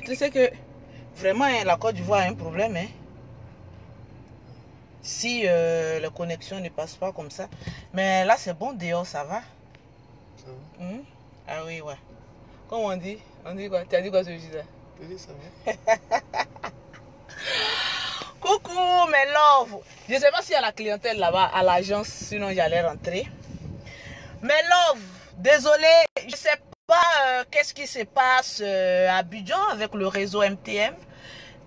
Tu sais que vraiment hein, la Côte d'Ivoire a un problème. Hein. Si la connexion ne passe pas comme ça. Mais là c'est bon, dehors ça va. Ça va? Ah oui, ouais. Comment on dit? On dit quoi? Tu as dit quoi ce jour-là? Je dis ça va. Coucou mes love. Je ne sais pas s'il y a la clientèle là-bas à l'agence, sinon j'allais rentrer. Mes love, désolé, je ne sais pas qu'est-ce qui se passe à Abidjan avec le réseau MTM.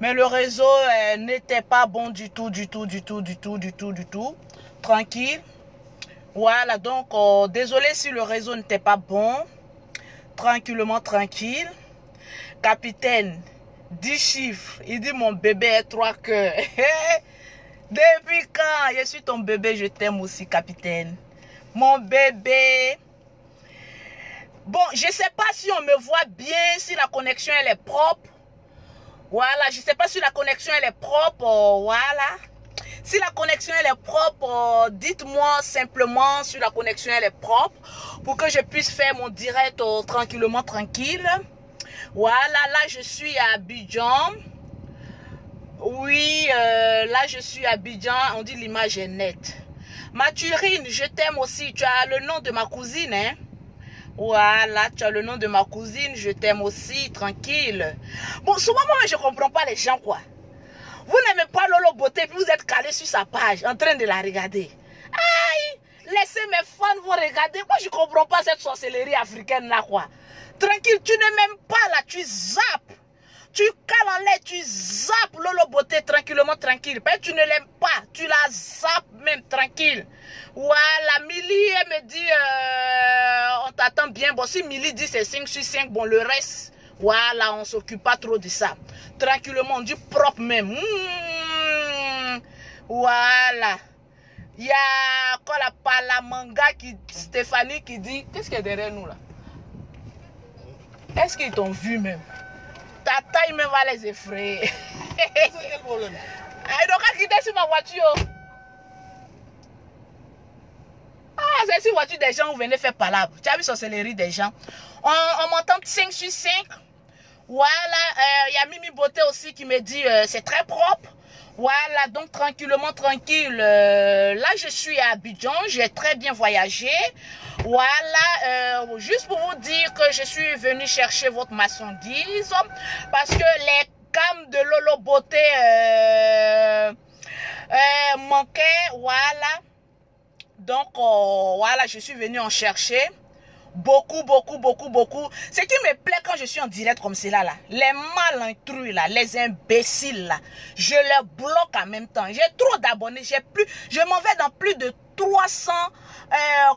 Mais le réseau n'était pas bon du tout. Tranquille. Voilà, donc désolé si le réseau n'était pas bon. Tranquillement, tranquille. Capitaine, 10 chiffres. Il dit mon bébé est 3 cœurs. Depuis quand? Je suis ton bébé, je t'aime aussi, capitaine. Mon bébé. Bon, je ne sais pas si on me voit bien, si la connexion elle est propre. Voilà, je ne sais pas si la connexion elle est propre. Voilà. Si la connexion elle est propre, dites-moi simplement si la connexion elle est propre pour que je puisse faire mon direct tranquillement, tranquille. Voilà, là je suis à Abidjan. Oui, là je suis à Abidjan. On dit l'image est nette. Mathurine, je t'aime aussi. Tu as le nom de ma cousine, hein? Voilà, tu as le nom de ma cousine. Je t'aime aussi, tranquille. Bon, souvent moi je ne comprends pas les gens, quoi. Vous n'aimez pas Lolo Beauté, puis vous êtes calé sur sa page, en train de la regarder. Aïe, laissez mes fans vous regarder. Moi, je ne comprends pas cette sorcellerie africaine-là, quoi. Tranquille, tu ne m'aimes pas, là, tu zappes. Tu cales en l'air, tu zappes Lolo Beauté tranquillement, tranquille. Mais tu ne l'aimes pas, tu la zappes même, tranquille. Voilà, Milly, elle me dit, on t'attend bien. Bon, si Milly dit c'est 5 sur 5, bon, le reste... Voilà, on ne s'occupe pas trop de ça. Tranquillement, on dit propre même. Voilà. Il y a quoi la Palamanga qui, Stéphanie qui dit, qu'est-ce qu'il y a derrière nous là? Est-ce qu'ils t'ont vu même? Ta taille même va les effrayer. C'est quel problème? Et donc, quand quitter sur ma voiture. Ah, c'est une voiture des gens où vous venez faire palabre. Tu as vu sorcellerie des gens? On m'entend 5 sur 5. Voilà, il y a Mimi Beauté aussi qui me dit c'est très propre. Voilà, donc tranquillement, tranquille. Là, je suis à Abidjan, j'ai très bien voyagé. Voilà, juste pour vous dire que je suis venue chercher votre marchandise parce que les gammes de Lolo Beauté manquaient. Voilà, donc voilà, je suis venue en chercher. Beaucoup. Ce qui me plaît quand je suis en direct comme cela là, les mal intrus là, les imbéciles là, je les bloque en même temps. J'ai trop d'abonnés, je m'en vais dans plus de 300,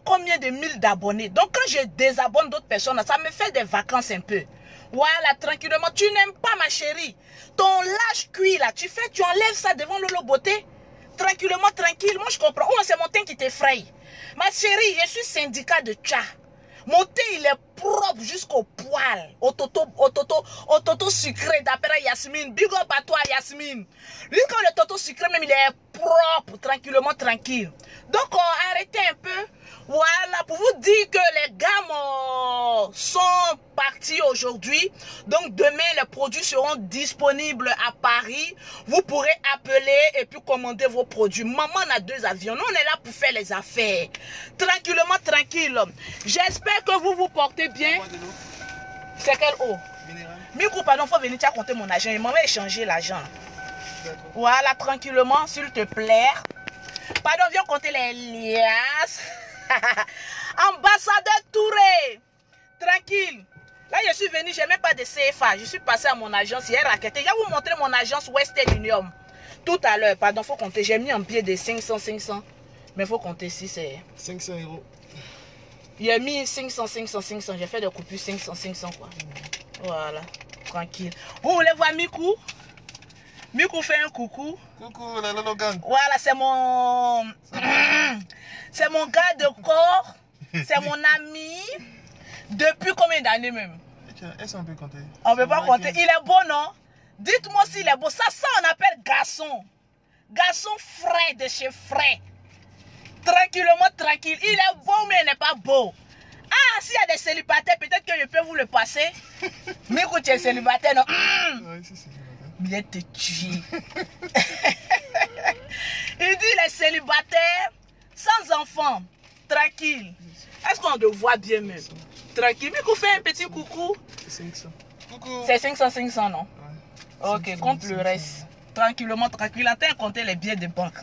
combien de 1000 d'abonnés. Donc quand je désabonne d'autres personnes, ça me fait des vacances un peu. Voilà, tranquillement. Tu n'aimes pas ma chérie. Ton lâche cuit là, tu enlèves ça devant Lolo Beauté. Tranquillement, tranquille. Moi je comprends. Oh, c'est mon teint qui t'effraie. Ma chérie, je suis syndicat de tcha. Mon thé, il est propre jusqu'au poil. Au toto sucré, d'après Yasmine. Big up à toi, Yasmine. Lui, quand le toto sucré, même, il est propre, tranquillement, tranquille. Donc, arrêtez un peu. Voilà, pour vous dire que les gammes sont partis aujourd'hui. Donc, demain, les produits seront disponibles à Paris. Vous pourrez appeler et puis commander vos produits. Maman a 2 avions. Nous, on est là pour faire les affaires. Tranquillement, tranquille. J'espère que vous vous portez bien. C'est quelle eau? Mikou, pardon, il faut venir compter mon argent. Il m'avait échangé l'argent. Voilà, tranquillement, s'il te plaît. Pardon, viens compter les liasses. Ambassadeur Touré. Tranquille. Là, je suis venu, je n'ai même pas de CFA. Je suis passé à mon agence hier, raquetté. Je vais vous montrer mon agence Western Union. Tout à l'heure, pardon, il faut compter. J'ai mis un billet de 500. Mais il faut compter si c'est... 500 €. Il a mis 500. J'ai fait des coupures 500 quoi. Voilà, tranquille. Vous voulez voir Mikou? Mikou fait un coucou. Coucou, la Lolo Gang. Voilà, c'est mon... c'est mon gars de corps. C'est mon ami. Depuis combien d'années même? Est-ce qu'on peut compter? On ne peut pas compter. Il est beau, non? Dites-moi s'il est beau. Ça on appelle garçon. Garçon frais de chez frais. Tranquillement, tranquille. Il est beau, mais il n'est pas beau. Ah, s'il y a des célibataires, peut-être que je peux vous le passer. Miku, tu es célibataire, non? Ouais, si, c'est célibataire. Bien te tuer. Il dit les célibataires, sans enfants, tranquille. Est-ce qu'on te voit bien même? Tranquille. Miku, fais un petit coucou. C'est 500. Coucou. C'est 500, non? Ouais. Ok, 500, compte le 500. reste. Tranquillement, tranquille. En train de compter les billets de banque.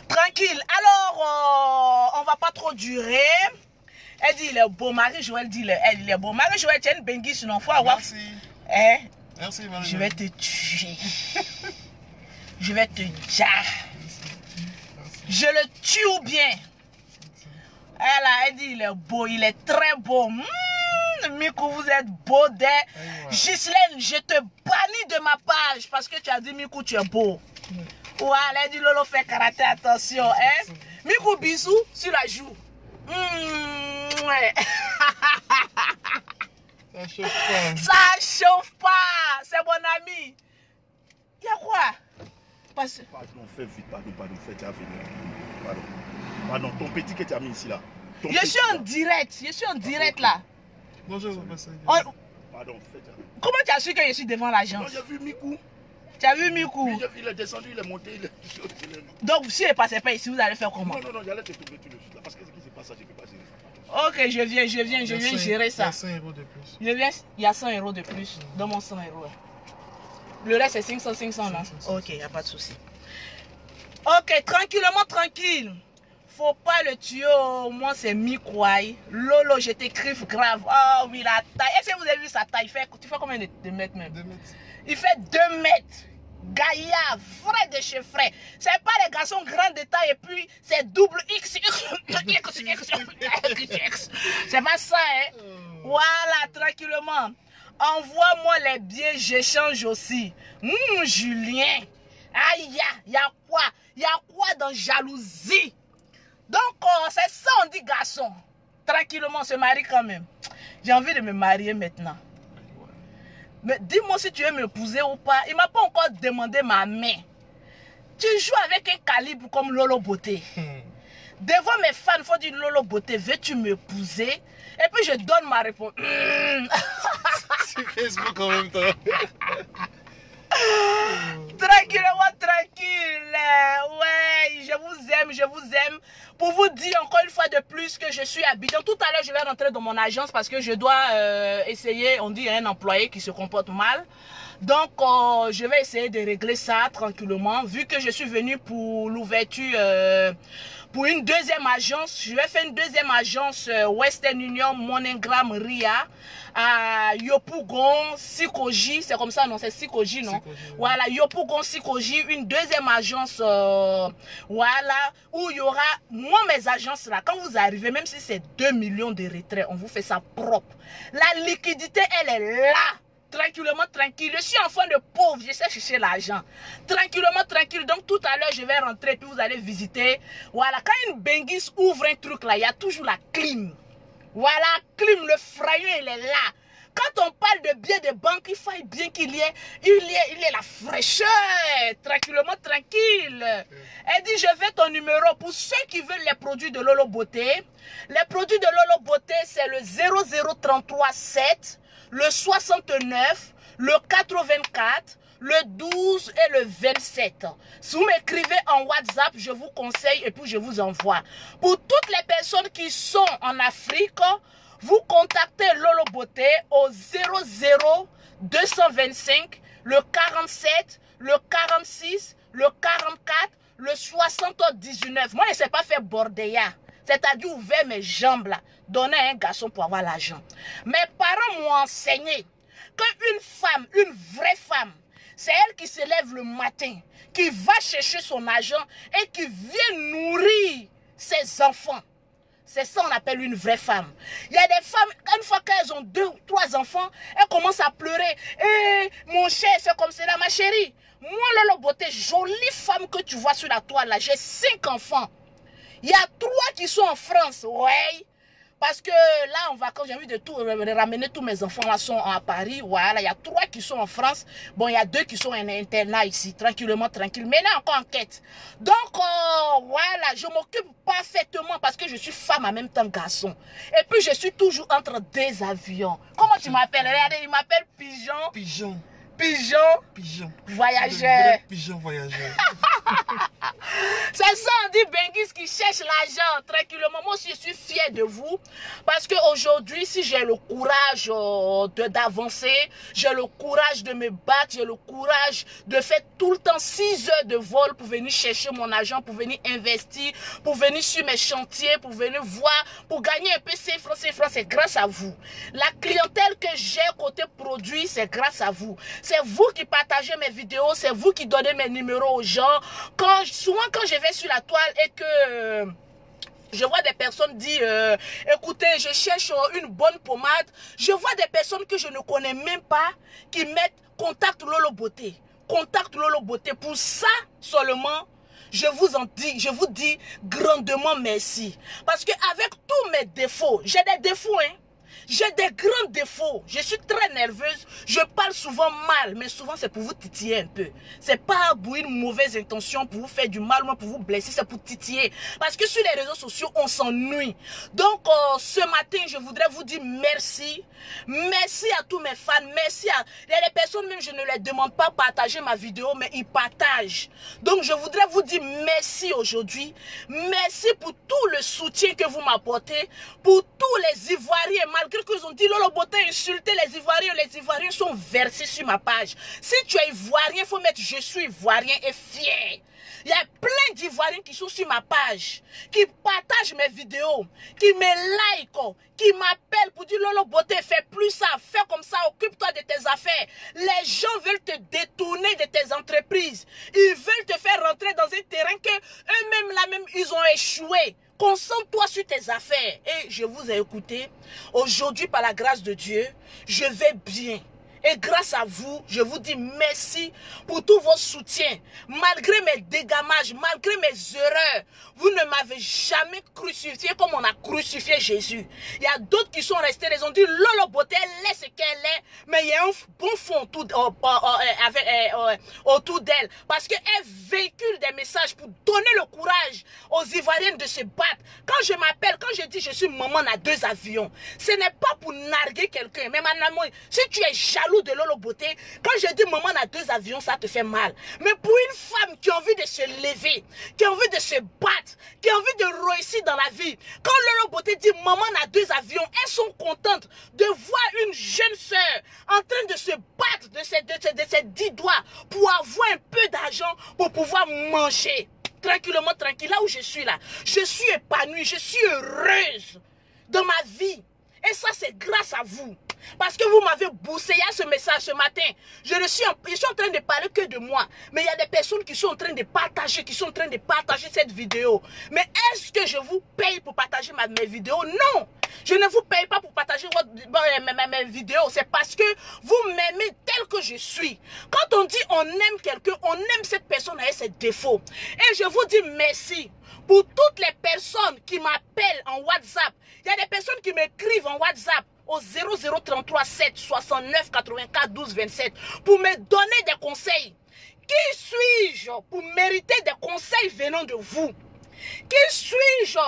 Tranquille. Alors, on va pas trop durer. Elle dit il est beau. Marie-Joël dit il est beau. Marie-Joël, tu es une bengue sur l'enfant. Merci. Hein? Merci, Marie. Je vais te tuer. Je vais te dire. Je le tue ou bien. Elle dit il est beau. Il est très beau. Miku, vous êtes beau des. Ghislaine, je te bannis de ma page parce que tu as dit Miku, tu es beau. Ouais, elle dit Lolo fait karaté, attention. Hein? Miku, bisous sur la joue. Ouais. Ça chauffe pas. Ça chauffe pas. C'est mon ami. Il y a quoi? Parce... Pardon, fais vite, pardon, fais ta venir. Pardon, ton petit que tu as mis ici là. Je suis en direct, là. Bonjour, professeur. Pardon, fais ta. Comment tu as su que je suis devant Non, l'agence? j'ai vu Miku. Tu as vu Miku? Il est descendu, il est monté, il est... Donc, si je ne passais pas ici, vous allez faire comment? Non, j'allais te tomber tout de suite là. Parce que ce qui se passe, ça, je ne peux pas gérer ça. Ok, je viens gérer ça. Il y a 100 € de plus. Il y a 100 € de plus dans mon 100 €. Le reste, c'est 500, non? 500. Ok, il n'y a pas de souci. Ok, tranquille. Faut pas le tuer, moi c'est Mikwai. Lolo, je t'écrive grave. Oh oui, la taille. Est-ce que vous avez vu sa taille? Tu fais combien de mètres même? 2 mètres. Il fait 2 mètres. Gaïa, vrai de chez frère. C'est pas les garçons grands de taille et puis c'est double X. C'est pas ça, hein? Voilà, tranquillement. Envoie-moi les billets, j'échange aussi. Julien. Aïe, il y a quoi? Il y a quoi dans jalousie? Donc, c'est ça, on dit garçon. Tranquillement, on se marie quand même. J'ai envie de me marier maintenant. Mais dis-moi si tu veux m'épouser ou pas. Il ne m'a pas encore demandé ma main. Tu joues avec un calibre comme Lolo Beauté. Devant mes fans, il faut dire Lolo Beauté, veux-tu m'épouser? Et puis je donne ma réponse. C'est Facebook en même temps. Tranquillement, tranquille. Ouais, je vous aime. Pour vous dire encore une fois de plus que je suis à Abidjan. Tout à l'heure, je vais rentrer dans mon agence parce que je dois essayer, on dit un employé qui se comporte mal. Donc, je vais essayer de régler ça tranquillement. Vu que je suis venu pour l'ouverture, pour une deuxième agence, je vais faire une deuxième agence Western Union, Monogram, Ria, à Yopougon, Sikoji, c'est comme ça, non? C'est Sikoji, non? Sikoji, oui. Voilà, Yopougon, Sikoji, une deuxième agence, voilà, où il y aura, moi, mes agences là, quand vous arrivez, même si c'est 2 millions de retraits, on vous fait ça propre. La liquidité, elle est là. Tranquillement, tranquille. Je suis enfant de pauvre, je sais chercher l'argent. Tranquillement, tranquille. Donc tout à l'heure, je vais rentrer, puis vous allez visiter. Voilà, quand une benguise ouvre un truc là, il y a toujours la clim. Voilà, clim, le frayon, il est là. Quand on parle de billets de banque, il faut bien qu'il y ait la fraîcheur. Tranquillement, tranquille. Elle dit, je veux ton numéro pour ceux qui veulent les produits de Lolo Beauté. Les produits de Lolo Beauté, c'est le 00337, le 69, le 84, le 12 et le 27. Si vous m'écrivez en WhatsApp, je vous conseille et puis je vous envoie. Pour toutes les personnes qui sont en Afrique, vous contactez Lolo Beauté au 00 225, le 47, le 46, le 44, le 79. Moi, je ne sais pas faire bordéa. C'est-à-dire ouvrir mes jambes là, donner à un garçon pour avoir l'argent. Mes parents m'ont enseigné qu'une femme, une vraie femme, c'est elle qui se lève le matin, qui va chercher son argent et qui vient nourrir ses enfants. C'est ça qu'on appelle une vraie femme. Il y a des femmes, une fois qu'elles ont 2 ou 3 enfants, elles commencent à pleurer. Eh, mon cher, c'est comme cela, ma chérie. Moi, Lolo Beauté, jolie femme que tu vois sur la toile là, j'ai 5 enfants. Il y a 3 qui sont en France, ouais. Parce que là, en vacances, j'ai envie de ramener tous mes enfants là sont à Paris. Voilà, il y a 3 qui sont en France. Bon, il y a 2 qui sont en internat ici, tranquillement, tranquille. Mais là, encore en quête. Donc, voilà, je m'occupe parfaitement parce que je suis femme en même temps garçon. Et puis, je suis toujours entre 2 avions. Comment tu m'appelles? Regardez, il m'appelle Pigeon. Pigeon. Pigeon. Pigeon. Voyageur. Pigeon voyageur. C'est ça, on dit Benguis qui cherche l'argent tranquillement. Moi aussi, je suis fière de vous. Parce qu'aujourd'hui, si j'ai le courage d'avancer, j'ai le courage de me battre, j'ai le courage de faire tout le temps 6 heures de vol pour venir chercher mon argent, pour venir investir, pour venir sur mes chantiers, pour venir voir, pour gagner un peu ces francs, c'est grâce à vous. La clientèle que j'ai côté produit, c'est grâce à vous. C'est vous qui partagez mes vidéos, c'est vous qui donnez mes numéros aux gens. Souvent quand je vais sur la toile et que je vois des personnes dire écoutez, je cherche une bonne pommade, je vois des personnes que je ne connais même pas qui mettent contact Lolo Beauté. Contact Lolo Beauté. Pour ça seulement, je vous dis grandement merci. Parce qu'avec tous mes défauts, j'ai des défauts, hein. J'ai des grands défauts. Je suis très nerveuse. Je parle souvent mal. Mais souvent, c'est pour vous titiller un peu. C'est pas pour une mauvaise intention, pour vous faire du mal, pour vous blesser. C'est pour titiller. Parce que sur les réseaux sociaux, on s'ennuie. Donc, ce matin, je voudrais vous dire merci. Merci à tous mes fans. Merci à... Les personnes, même, je ne les demande pas de partager ma vidéo, mais ils partagent. Donc, je voudrais vous dire merci aujourd'hui. Merci pour tout le soutien que vous m'apportez. Pour tous les Ivoiriens, malgré qu'ils ont dit Lolo Beauté insulter les Ivoiriens sont versés sur ma page. Si tu es Ivoirien, il faut mettre je suis Ivoirien et fier. Il y a plein d'Ivoiriens qui sont sur ma page, qui partagent mes vidéos, qui me like, qui m'appellent pour dire Lolo Beauté, fais plus ça, fais comme ça, occupe-toi de tes affaires. Les gens veulent te détourner de tes entreprises. Ils veulent te faire rentrer dans un terrain que eux-mêmes là-même, ils ont échoué. Concentre-toi sur tes affaires. Et je vous ai écouté. Aujourd'hui, par la grâce de Dieu, je vais bien. Et grâce à vous, je vous dis merci pour tout votre soutien. Malgré mes dégamages, malgré mes erreurs, vous ne m'avez jamais crucifié comme on a crucifié Jésus. Il y a d'autres qui sont restés, ils ont dit Lolo Beauté, elle est ce qu'elle est, mais il y a un bon fond autour d'elle. Parce qu'elle véhicule des messages pour donner le courage aux Ivoiriennes de se battre. Quand je m'appelle, quand je dis je suis maman à 2 avions, ce n'est pas pour narguer quelqu'un. Mais maintenant, si tu es jaloux de Lolo Beauté, quand je dis maman à 2 avions, ça te fait mal. Mais pour une femme qui a envie de se lever, qui a envie de se battre, qui a envie de réussir dans la vie, quand Lolo Beauté dit maman à 2 avions, elles sont contentes de voir une jeune sœur en train de se battre de ses 10 doigts pour avoir un peu d'argent pour pouvoir manger tranquillement, tranquille. Là où je suis là, je suis épanouie, je suis heureuse dans ma vie. Et ça, c'est grâce à vous. Parce que vous m'avez boosté. Il y a ce message ce matin. Je suis en train de parler que de moi. Mais il y a des personnes qui sont en train de partager, cette vidéo. Mais est-ce que je vous paye pour partager mes vidéos? Non. Je ne vous paye pas pour partager mes vidéos. C'est parce que vous m'aimez tel que je suis. Quand on dit on aime quelqu'un, on aime cette personne avec ses défauts. Et je vous dis merci pour toutes les personnes qui m'appellent en WhatsApp. Il y a des personnes qui m'écrivent en WhatsApp au 0033 7 69 84 12 27 pour me donner des conseils. Qui suis-je pour mériter des conseils venant de vous? Qui suis-je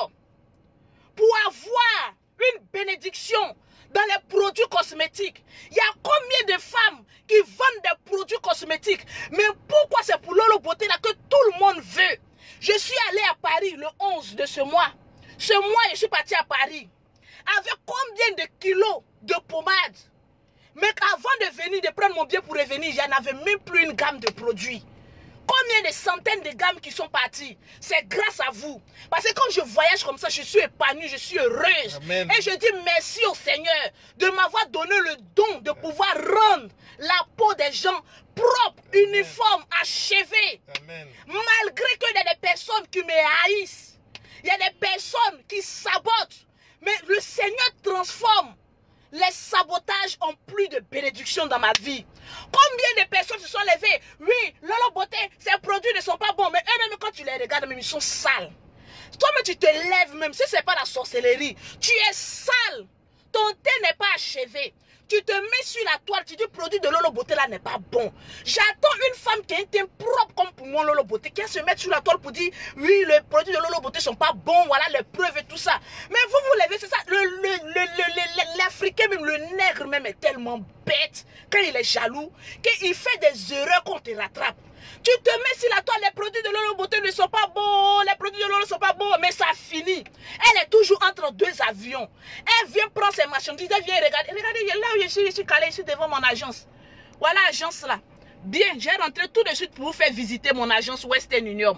pour avoir une bénédiction dans les produits cosmétiques? Il y a combien de femmes qui vendent des produits cosmétiques? Mais pourquoi c'est pour Lolo Beauté là que tout le monde veut? Je suis allée à Paris le 11 de ce mois. Ce mois, je suis partie à Paris. Avec combien de kilos de pommade? Mais avant de venir, de prendre mon billet pour revenir, il n'y en avait même plus une gamme de produits. Combien de centaines de gammes qui sont parties? C'est grâce à vous. Parce que quand je voyage comme ça, je suis épanouie, je suis heureuse. Amen. Et je dis merci au Seigneur de m'avoir donné le don de pouvoir rendre la peau des gens propre, uniforme, achevée. Amen. Malgré qu'il y a des personnes qui me haïssent, il y a des personnes qui sabotent. Mais le Seigneur transforme les sabotages en plus de bénédictions dans ma vie. Combien de personnes se sont levées? Oui, Lolo Beauté, ces produits ne sont pas bons. Mais eux-mêmes, quand tu les regardes, ils sont sales. Toi-même, tu te lèves même. Si ce n'est pas la sorcellerie, tu es sale. Ton thé n'est pas achevé. Tu te mets sur la toile, tu dis le produit de Lolo Beauté là n'est pas bon. J'attends une femme qui a un teint propre comme pour moi Lolo Beauté, qui va se mettre sur la toile pour dire oui, les produits de Lolo Beauté sont pas bons, voilà les preuves et tout ça. Mais vous levez, c'est ça, l'Africain même, le nègre même est tellement bête quand il est jaloux qu'il fait des erreurs qu'on te rattrape. Tu te mets sur la toile, les produits de Lolo Beauté ne sont pas bons, les produits de Lolo ne sont pas bons, mais ça finit. Elle est toujours entre deux avions. Elle vient prendre ses marchandises, elle vient regarder. Regardez, là où je suis calé ici devant mon agence. Voilà l'agence là. Bien, j'ai rentré tout de suite pour vous faire visiter mon agence Western Union.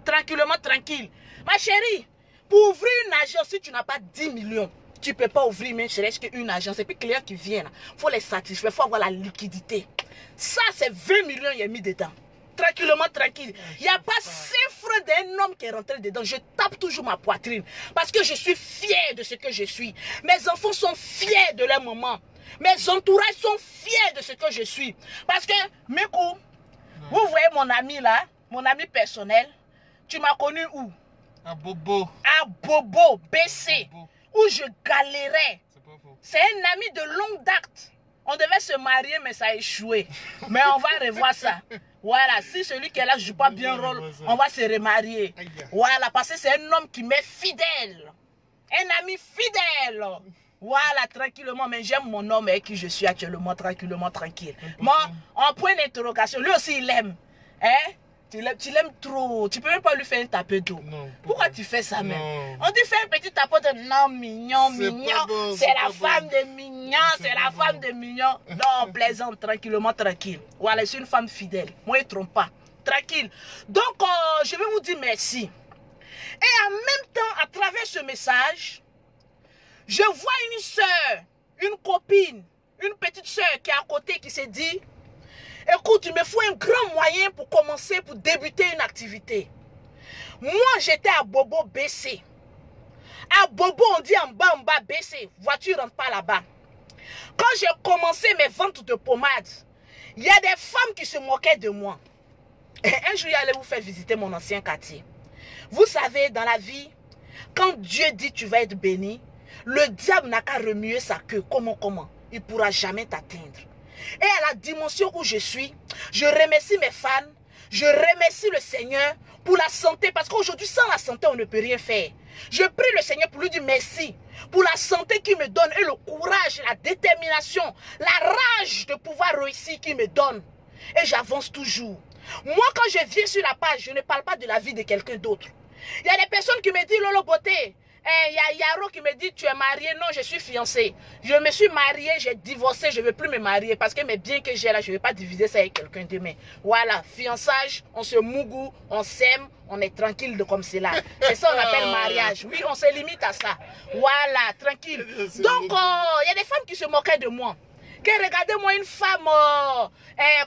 Tranquillement, tranquille. Ma chérie, pour ouvrir une agence, si tu n'as pas 10 millions, tu ne peux pas ouvrir même serait-ce qu'une agence. Et puis, clients qui viennent, il faut les satisfaire, il faut avoir la liquidité. Ça, c'est 20 millions, il est mis dedans. Tranquillement, tranquille. Il n'y a pas chiffre d'un homme qui est rentré dedans. Je tape toujours ma poitrine. Parce que je suis fier de ce que je suis. Mes enfants sont fiers de leur maman. Mes entourages sont fiers de ce que je suis. Parce que, Mikou, vous voyez mon ami là, mon ami personnel, tu m'as connu où? À Bobo. À Bobo, BC, Bobo. où je galérais. C'est pas faux. C'est un ami de longue date. On devait se marier, mais ça a échoué. Mais on va revoir ça. Voilà, si celui qui est là ne joue pas bien rôle, on va se remarier. Voilà, parce que c'est un homme qui m'est fidèle. Un ami fidèle. Voilà, tranquillement, mais j'aime mon homme avec qui je suis actuellement, tranquillement, tranquille. Moi, en point d'interrogation, lui aussi il aime. Hein? Tu l'aimes trop. Tu peux même pas lui faire un tapé d'eau. Pourquoi tu fais ça même? On te fait un petit tapot de non, mignon, mignon. Bon, c'est la femme de mignon, c'est la femme de mignon. Non, plaisante, tranquillement, tranquille. Voilà, je suis une femme fidèle. Moi, il ne trompe pas. Tranquille. Donc, je vais vous dire merci. Et en même temps, à travers ce message, je vois une soeur, une copine, une petite soeur qui est à côté qui s'est dit, écoute, il me faut un grand moyen pour commencer, pour débuter une activité. Moi, j'étais à Bobo BC. À Bobo, on dit en bas BC. Voiture rentre pas là-bas. Quand j'ai commencé mes ventes de pommades, il y a des femmes qui se moquaient de moi. Et un jour, j'allais vous faire visiter mon ancien quartier. Vous savez, dans la vie, quand Dieu dit tu vas être béni, le diable n'a qu'à remuer sa queue. Comment? Il ne pourra jamais t'atteindre. Et à la dimension où je suis, je remercie mes fans, je remercie le Seigneur pour la santé, parce qu'aujourd'hui, sans la santé, on ne peut rien faire. Je prie le Seigneur pour lui dire merci, pour la santé qu'il me donne, et le courage, la détermination, la rage de pouvoir réussir qu'il me donne. Et j'avance toujours. Moi, quand je viens sur la page, je ne parle pas de la vie de quelqu'un d'autre. Il y a des personnes qui me disent, Lolo Beauté, il y a Yaro qui me dit, tu es marié. Non, je suis fiancée. Je me suis mariée, j'ai divorcé, je ne veux plus me marier. Parce que mes biens que j'ai là, je ne vais pas diviser ça avec quelqu'un demain. Voilà, fiançage, on se mougou, on s'aime, on est tranquille de comme cela. C'est ça qu'on appelle mariage. Oui, on se limite à ça. Voilà, tranquille. Donc, il y a des femmes qui se moquaient de moi. Regardez-moi une femme,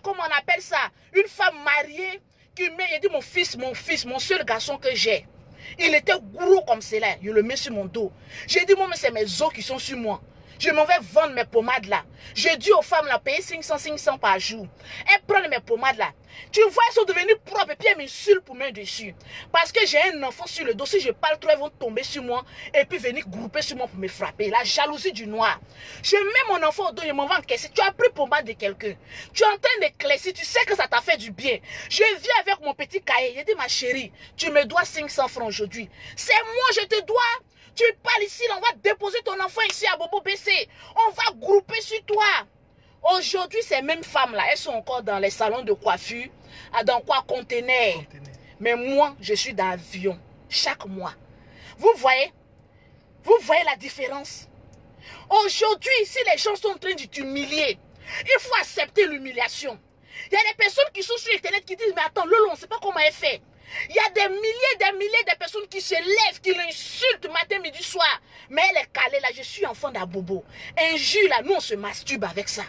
comment on appelle ça? Une femme mariée qui me dit, mon seul garçon que j'ai. Il était gros comme cela. Je le mets sur mon dos. J'ai dit, moi, mais c'est mes os qui sont sur moi. Je m'en vais vendre mes pommades là. Je dis aux femmes là, payer 500 par jour. Elles prennent mes pommades là. Tu vois, elles sont devenues propres et puis elles m'insultent pour mettre dessus. Parce que j'ai un enfant sur le dos. Si je parle trop, elles vont tomber sur moi et puis venir grouper sur moi pour me frapper. La jalousie du noir. Je mets mon enfant au dos, je m'en vais encaisser. Tu as pris pommade de quelqu'un. Tu es en train d'éclaircir. Tu sais que ça t'a fait du bien. Je viens avec mon petit cahier. J'ai dit, ma chérie, tu me dois 500 francs aujourd'hui. C'est moi, je te dois. Tu parles ici, on va déposer ton enfant ici à Bobo BC. On va grouper sur toi. Aujourd'hui, ces mêmes femmes-là, elles sont encore dans les salons de coiffure, dans quoi conteneur. Mais moi, je suis dans l'avion chaque mois. Vous voyez la différence? Aujourd'hui, si les gens sont en train de t'humilier, il faut accepter l'humiliation. Il y a des personnes qui sont sur Internet qui disent, mais attends, Lolo, on ne sait pas comment elle fait. Il y a des milliers de personnes qui se lèvent, qui l'insultent matin, midi, soir. Mais elle est calée là, je suis enfant d'Abobo. Injure là, nous on se masturbe avec ça.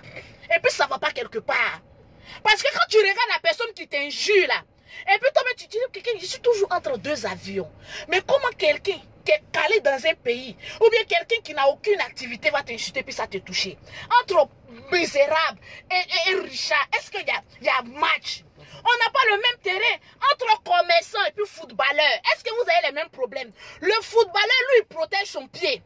Et puis ça ne va pas quelque part. Parce que quand tu regardes la personne qui t'injure là, Et puis toi, tu dis, quelqu'un, je suis toujours entre deux avions. Mais comment quelqu'un qui est calé dans un pays, ou bien quelqu'un qui n'a aucune activité va t'insulter puis ça te toucher? Entre misérable et richard, est-ce qu'il y a match? On n'a pas le même terrain entre commerçants et puis footballeurs. Est-ce que vous avez les mêmes problèmes? Le footballeur, lui, il protège son pied.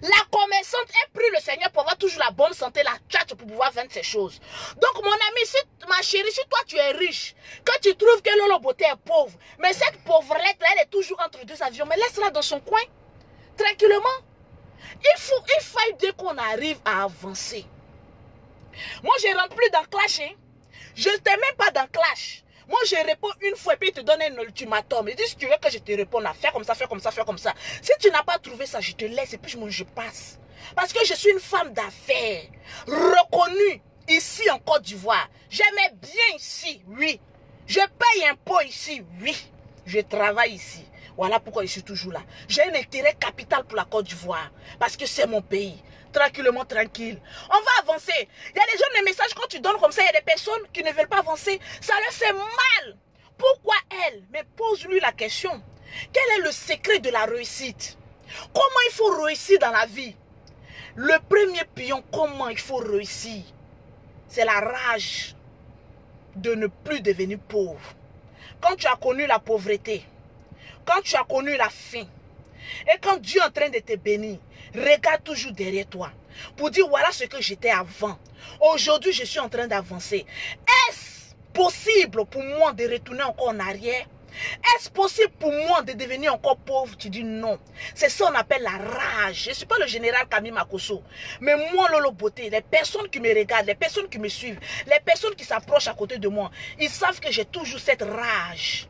La commerçante, elle prie le Seigneur pour avoir toujours la bonne santé, la tchatche pour pouvoir vendre ces choses. Donc, mon ami, si, ma chérie, si toi tu es riche, que tu trouves que Lolo Beauté est pauvre, mais cette pauvrette-là, elle est toujours entre deux avions, mais laisse-la dans son coin, tranquillement. Il faut dès qu'on arrive à avancer. Moi, je ne rentre plus dans clash, hein. Je ne t'aime même pas dans clash. Moi, je réponds une fois et puis il te donne un ultimatum. Il dit, si tu veux que je te réponde, fais comme ça, fais comme ça, fais comme ça. Si tu n'as pas trouvé ça, je te laisse et puis je passe. Parce que je suis une femme d'affaires, reconnue ici en Côte d'Ivoire. J'aimais bien ici, oui. Je paye impôt ici, oui. Je travaille ici. Voilà pourquoi je suis toujours là. J'ai un intérêt capital pour la Côte d'Ivoire. Parce que c'est mon pays. Tranquillement, tranquille. On va avancer. Il y a des gens, des messages, quand tu donnes comme ça, il y a des personnes qui ne veulent pas avancer. Ça leur fait mal. Pourquoi elle? Mais pose-lui la question. Quel est le secret de la réussite? Comment il faut réussir dans la vie? Le premier pion, comment il faut réussir? C'est la rage de ne plus devenir pauvre. Quand tu as connu la pauvreté, quand tu as connu la faim, et quand Dieu est en train de te bénir, regarde toujours derrière toi pour dire voilà ce que j'étais avant. Aujourd'hui, je suis en train d'avancer. Est-ce possible pour moi de retourner encore en arrière? Est-ce possible pour moi de devenir encore pauvre? Tu dis non. C'est ça qu'on appelle la rage. Je ne suis pas le général Camille Makosso. Mais moi, Lolo Beauté, les personnes qui me regardent, les personnes qui me suivent, les personnes qui s'approchent à côté de moi, ils savent que j'ai toujours cette rage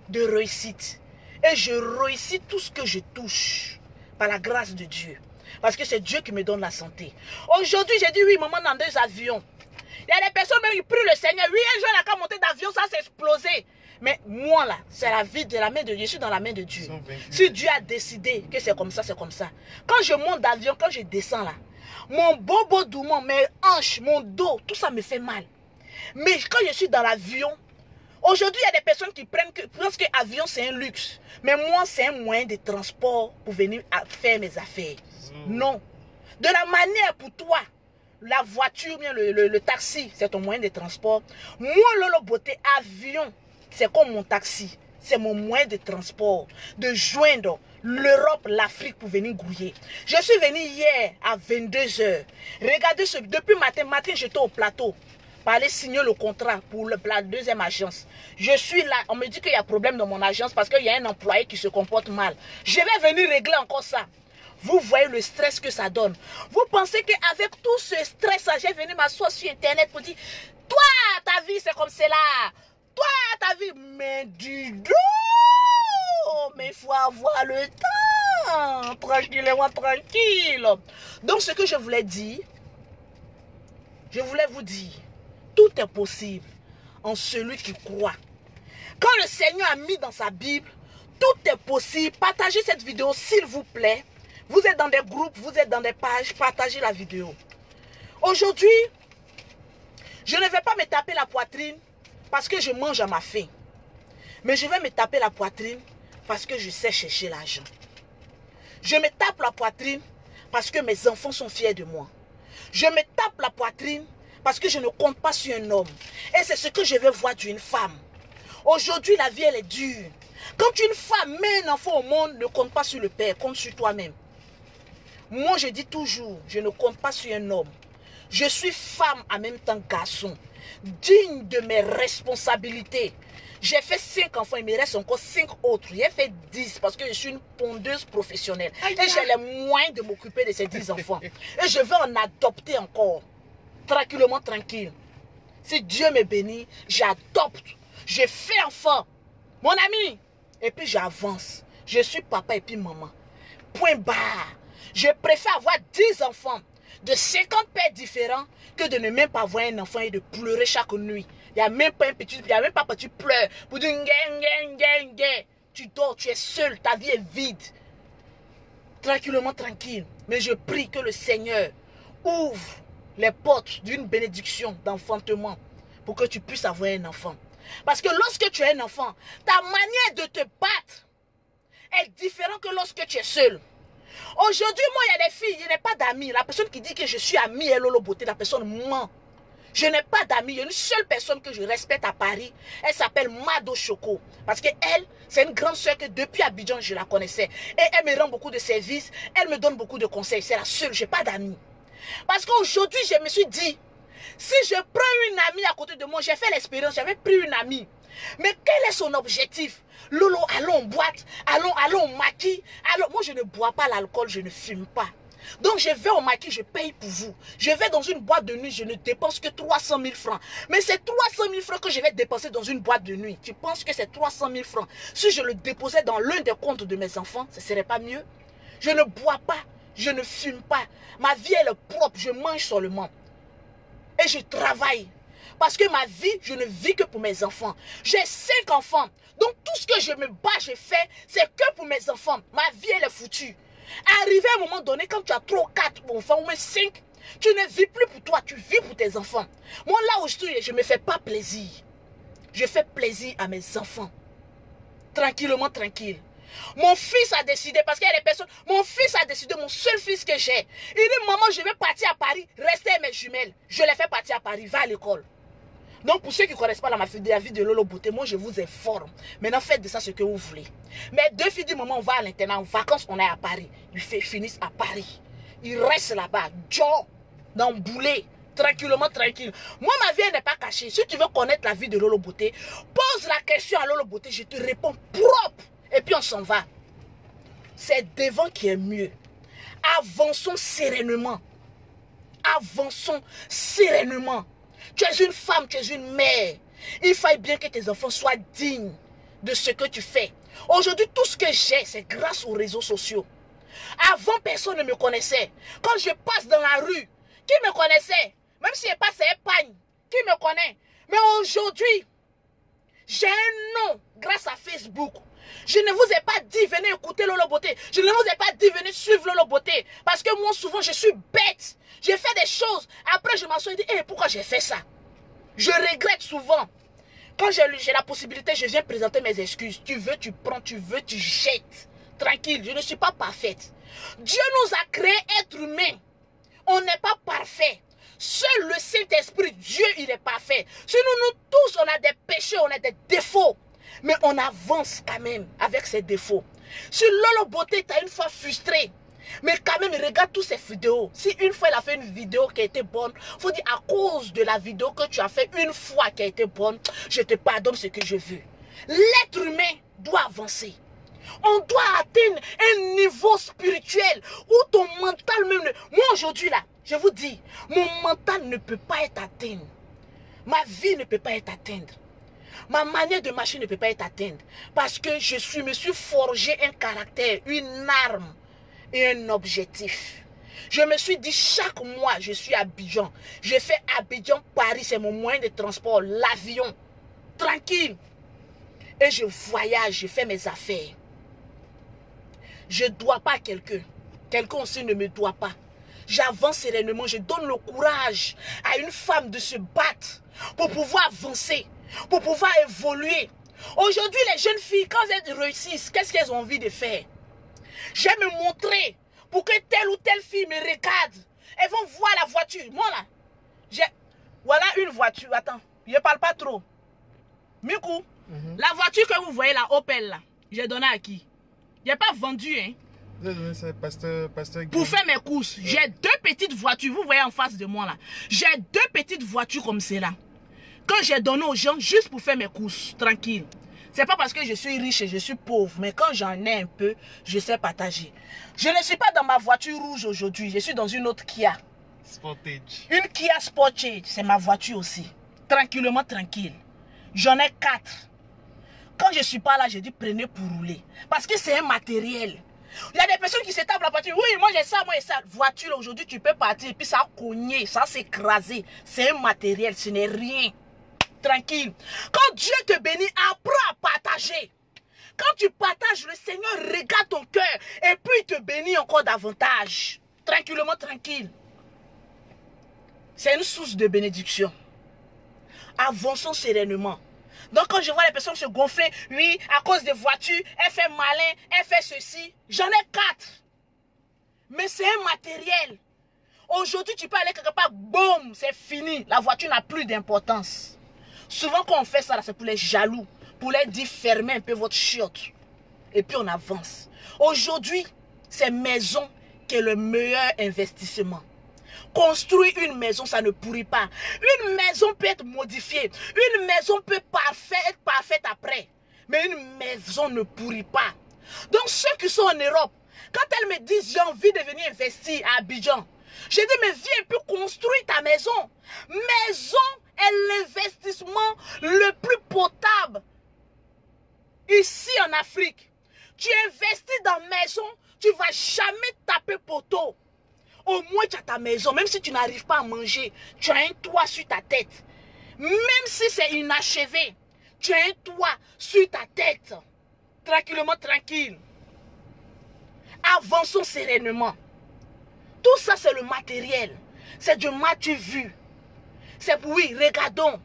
de réussite. Et je réussis tout ce que je touche par la grâce de Dieu. Parce que c'est Dieu qui me donne la santé. Aujourd'hui, j'ai dit oui, maman, dans 2 avions. Il y a des personnes même qui prient le Seigneur. Oui, un jour, la monter d'avion, ça s'est explosé. Mais moi, là, c'est la vie de la main de Dieu. Je suis dans la main de Dieu. Si Dieu a décidé que c'est comme ça, c'est comme ça. Quand je monte d'avion, quand je descends là, mon bobo doumant, mes hanches, mon dos, tout ça me fait mal. Mais quand je suis dans l'avion, aujourd'hui, il y a des personnes qui pensent que l'avion, c'est un luxe. Mais moi, c'est un moyen de transport pour venir faire mes affaires. Non. De la manière pour toi, la voiture, bien le taxi, c'est ton moyen de transport. Moi, Lolo Beauté, avion, c'est comme mon taxi. C'est mon moyen de transport. De joindre l'Europe, l'Afrique pour venir grouiller. Je suis venu hier à 22 h. Regardez, depuis matin, j'étais au plateau. Pour aller signer le contrat pour la deuxième agence. Je suis là, on me dit qu'il y a problème dans mon agence parce qu'il y a un employé qui se comporte mal. Je vais venir régler encore ça. Vous voyez le stress que ça donne. Vous pensez qu'avec tout ce stress, j'ai venu m'asseoir sur Internet pour dire, toi, ta vie, c'est comme cela. Toi, ta vie, mais dis donc, mais il faut avoir le temps. Tranquillement, tranquille. Donc, ce que je voulais dire, je voulais vous dire, tout est possible en celui qui croit. Quand le Seigneur a mis dans sa Bible, tout est possible. Partagez cette vidéo, s'il vous plaît. Vous êtes dans des groupes, vous êtes dans des pages, partagez la vidéo. Aujourd'hui, je ne vais pas me taper la poitrine parce que je mange à ma faim. Mais je vais me taper la poitrine parce que je sais chercher l'argent. Je me tape la poitrine parce que mes enfants sont fiers de moi. Je me tape la poitrine parce que je ne compte pas sur un homme. Et c'est ce que je veux voir d'une femme. Aujourd'hui, la vie, elle est dure. Quand une femme met un enfant au monde, ne compte pas sur le père, compte sur toi-même. Moi, je dis toujours, je ne compte pas sur un homme. Je suis femme en même temps garçon. Digne de mes responsabilités. J'ai fait 5 enfants, il me reste encore 5 autres. J'ai fait 10 parce que je suis une pondeuse professionnelle. Et j'ai les moyens de m'occuper de ces 10 enfants. Et je veux en adopter encore. Tranquillement, tranquille. Si Dieu me bénit, j'adopte. Je fais enfant. Mon ami. Et puis j'avance. Je suis papa et puis maman. Point barre. Je préfère avoir 10 enfants de 50 pères différents que de ne même pas avoir un enfant et de pleurer chaque nuit. Il n'y a même pas un petit, il n'y a même pas tu pleures pour dire tu dors, tu es seul, ta vie est vide. Tranquillement, tranquille. Mais je prie que le Seigneur ouvre les portes d'une bénédiction d'enfantement pour que tu puisses avoir un enfant. Parce que lorsque tu es un enfant, ta manière de te battre est différente que lorsque tu es seul. Aujourd'hui, moi, il y a des filles, il n'y a pas d'amis. La personne qui dit que je suis amie et Lolo Beauté, la personne ment. Je n'ai pas d'amis. Il y a une seule personne que je respecte à Paris. Elle s'appelle Mado Choco. Parce qu'elle, c'est une grande soeur que depuis Abidjan, je la connaissais. Et elle me rend beaucoup de services. Elle me donne beaucoup de conseils. C'est la seule. Je n'ai pas d'amis. Parce qu'aujourd'hui, je me suis dit, si je prends une amie à côté de moi, j'ai fait l'expérience, j'avais pris une amie. Mais quel est son objectif? Lolo, allons en boîte, allons au maquis. Moi, je ne bois pas l'alcool, je ne fume pas. Donc, je vais au maquis, je paye pour vous. Je vais dans une boîte de nuit, je ne dépense que 300 000 francs. Mais c'est 300 000 francs que je vais dépenser dans une boîte de nuit. Tu penses que c'est 300 000 francs? Si je le déposais dans l'un des comptes de mes enfants, ce ne serait pas mieux? Je ne bois pas, je ne fume pas. Ma vie, elle est propre, je mange seulement. Et je travaille. Parce que ma vie, je ne vis que pour mes enfants. J'ai 5 enfants. Donc tout ce que je me bats, je fais, c'est que pour mes enfants. Ma vie, elle est foutue. Arrivé à un moment donné, quand tu as 3, 4 enfants ou même 5, tu ne vis plus pour toi, tu vis pour tes enfants. Moi, là où je ne me fais pas plaisir. Je fais plaisir à mes enfants. Tranquillement, tranquille. Mon fils a décidé, parce qu'il y a des personnes, mon fils a décidé, mon seul fils que j'ai. Il dit, maman, je vais partir à Paris, rester avec mes jumelles. Je les fais partir à Paris, va à l'école. Donc, pour ceux qui ne connaissent pas la vie de Lolo Beauté, moi, je vous informe. Maintenant, faites de ça ce que vous voulez. Mais 2 filles disent, maman, on va à l'internat, en vacances, on est à Paris. Ils finissent à Paris. Ils restent là-bas, Joe, dans le boulet, tranquillement, tranquille. Moi, ma vie n'est pas cachée. Si tu veux connaître la vie de Lolo Beauté, pose la question à Lolo Beauté, je te réponds propre. Et puis, on s'en va. C'est devant qui est mieux. Avançons sereinement. Avançons sereinement. Tu es une femme, tu es une mère. Il faut bien que tes enfants soient dignes de ce que tu fais. Aujourd'hui, tout ce que j'ai, c'est grâce aux réseaux sociaux. Avant, personne ne me connaissait. Quand je passe dans la rue, qui me connaissait? Même si je passe à Espagne, qui me connaît? Mais aujourd'hui, j'ai un nom grâce à Facebook. Je ne vous ai pas dit, venez écouter Lolo Beauté. Je ne vous ai pas dit, venez suivre Lolo Beauté. Parce que moi, souvent, je suis bête. J'ai fait des choses. Après, je m'assois et dis, hey, pourquoi j'ai fait ça? Je regrette souvent. Quand j'ai la possibilité, je viens présenter mes excuses. Tu veux, tu prends. Tu veux, tu jettes. Tranquille, je ne suis pas parfaite. Dieu nous a créés êtres humains. On n'est pas parfait. Seul le Saint-Esprit, Dieu, il est parfait. Sinon, nous tous, on a des péchés, on a des défauts. Mais on avance quand même avec ces défauts. Si Lolo Beauté t'a une fois frustré, mais quand même, regarde tous ces vidéos. Si une fois, elle a fait une vidéo qui a été bonne, il faut dire à cause de la vidéo que tu as fait une fois qui a été bonne, je te pardonne ce que je veux. L'être humain doit avancer. On doit atteindre un niveau spirituel où ton mental même... Moi, aujourd'hui, là, je vous dis, mon mental ne peut pas être atteint. Ma vie ne peut pas être atteinte. Ma manière de marcher ne peut pas être atteinte. Parce que me suis forgé un caractère, une arme et un objectif. Je me suis dit, chaque mois, je suis à Abidjan. Je fais Abidjan-Paris, c'est mon moyen de transport, l'avion. Tranquille. Et je voyage, je fais mes affaires. Je ne dois pas à quelqu'un. Quelqu'un aussi ne me doit pas. J'avance sereinement, je donne le courage à une femme de se battre pour pouvoir avancer, pour pouvoir évoluer. Aujourd'hui, les jeunes filles, quand elles réussissent, qu'est-ce qu'elles ont envie de faire? J'aime me montrer pour que telle ou telle fille me regarde. Elles vont voir la voiture. Moi là, voilà une voiture. Attends, je ne parle pas trop. Mikou, la voiture que vous voyez là, Opel là, j'ai donné à qui? Je n'ai pas vendu, hein. Pasteur Pour faire mes courses, j'ai 2 petites voitures. Vous voyez en face de moi là. J'ai 2 petites voitures comme celle-là. Que j'ai donné aux gens juste pour faire mes courses. Tranquille. C'est pas parce que je suis riche et je suis pauvre. Mais quand j'en ai un peu, je sais partager. Je ne suis pas dans ma voiture rouge aujourd'hui. Je suis dans une autre Kia. Sportage. Une Kia Sportage. C'est ma voiture aussi. Tranquillement, tranquille. J'en ai 4. Quand je suis pas là, je dis prenez pour rouler. Parce que c'est un matériel. Il y a des personnes qui se tapent la voiture. Oui, moi j'ai ça, moi j'ai ça. Voiture, aujourd'hui, tu peux partir et puis ça a cogné, ça s'est écrasé. C'est un matériel, ce n'est rien. Tranquille. Quand Dieu te bénit, apprends à partager. Quand tu partages, le Seigneur regarde ton cœur et puis il te bénit encore davantage. Tranquillement, tranquille. C'est une source de bénédiction. Avançons sereinement. Donc quand je vois les personnes se gonfler, oui, à cause des voitures, elle fait malin, elle fait ceci. J'en ai 4. Mais c'est un matériel. Aujourd'hui, tu peux aller quelque part, boum, c'est fini. La voiture n'a plus d'importance. Souvent quand on fait ça, c'est pour les jaloux, pour les dire fermez un peu votre chiotte. Et puis on avance. Aujourd'hui, c'est maison qui est le meilleur investissement. Construire une maison, ça ne pourrit pas. Une maison peut être modifiée. Une maison peut être parfaite après. Mais une maison ne pourrit pas. Donc ceux qui sont en Europe, quand elles me disent j'ai envie de venir investir à Abidjan, je dis mais viens un peu construire ta maison. Maison est l'investissement le plus potable ici en Afrique. Tu investis dans maison, tu ne vas jamais taper poteau. Au moins tu as ta maison, même si tu n'arrives pas à manger, tu as un toit sur ta tête. Même si c'est inachevé, tu as un toit sur ta tête. Tranquillement, tranquille. Avançons sereinement. Tout ça c'est le matériel. C'est du matu vu. C'est oui, regardons.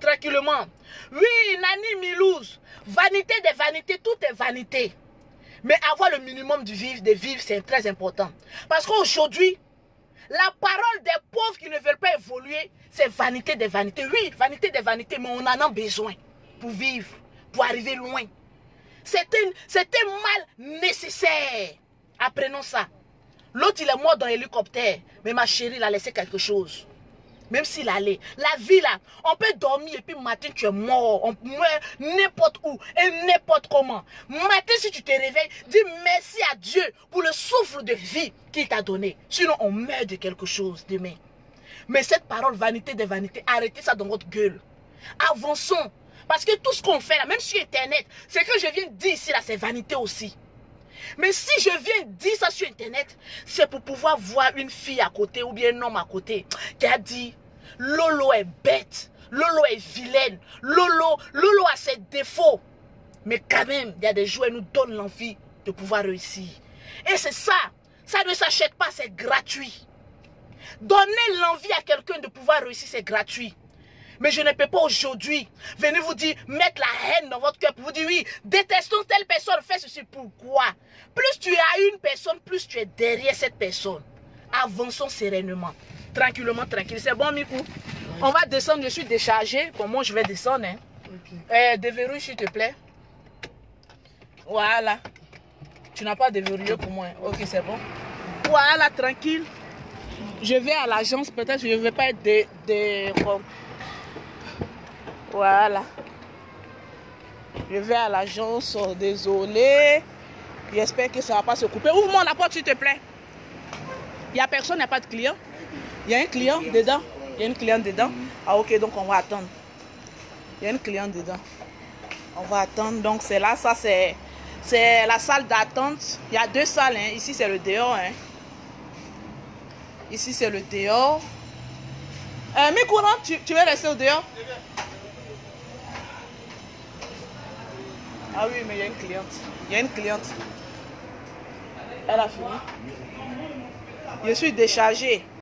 Tranquillement. Oui, Nani Milouz. Vanité des vanités, tout est vanité. Mais avoir le minimum de vivre, c'est très important. Parce qu'aujourd'hui, la parole des pauvres qui ne veulent pas évoluer, c'est vanité des vanités. Oui, vanité des vanités, mais on en a besoin pour vivre, pour arriver loin. C'est un mal nécessaire. Apprenons ça. L'autre, il est mort dans l'hélicoptère. Mais ma chérie, il a laissé quelque chose. Même s'il allait. La vie là, on peut dormir et puis matin tu es mort. On meurt n'importe où et n'importe comment. Matin si tu te réveilles, dis merci à Dieu pour le souffle de vie qu'il t'a donné. Sinon on meurt de quelque chose demain. Mais cette parole vanité des vanités, arrêtez ça dans votre gueule. Avançons. Parce que tout ce qu'on fait là, même sur internet, c'est que je viens de dire ici là, c'est vanité aussi. Mais si je viens dire ça sur internet, c'est pour pouvoir voir une fille à côté ou bien un homme à côté qui a dit Lolo est bête, Lolo est vilaine, Lolo a ses défauts. Mais quand même, il y a des jours, elle nous donne l'envie de pouvoir réussir. Et c'est ça, ça ne s'achète pas, c'est gratuit. Donner l'envie à quelqu'un de pouvoir réussir, c'est gratuit. Mais je ne peux pas aujourd'hui venir vous dire, mettre la haine dans votre cœur pour vous dire, oui, détestons telle personne, fais ceci. Pourquoi? Plus tu as une personne, plus tu es derrière cette personne. Avançons sereinement, tranquillement, tranquille. C'est bon, Mikou? On va descendre, je suis déchargé. Pour moi, je vais descendre. Hein. Okay. Déverrouille, s'il te plaît. Voilà. Tu n'as pas déverrouillé pour moi. Ok, c'est bon. Voilà, tranquille. Je vais à l'agence, peut-être que je ne vais pas être Voilà. Je vais à l'agence, désolé. J'espère que ça ne va pas se couper. Ouvre-moi la porte, s'il te plaît. Il n'y a personne, il n'y a pas de client. Il y a un client dedans. Il y a une cliente dedans. Ah ok, donc on va attendre. Il y a une cliente dedans. On va attendre. Donc c'est là, ça c'est la salle d'attente. Il y a 2 salles. Hein. Ici c'est le dehors. Hein. Ici c'est le dehors. Mikouna, tu veux rester au dehors? Ah oui, mais il y a une cliente. Il y a une cliente. Elle a fini. Je suis déchargée.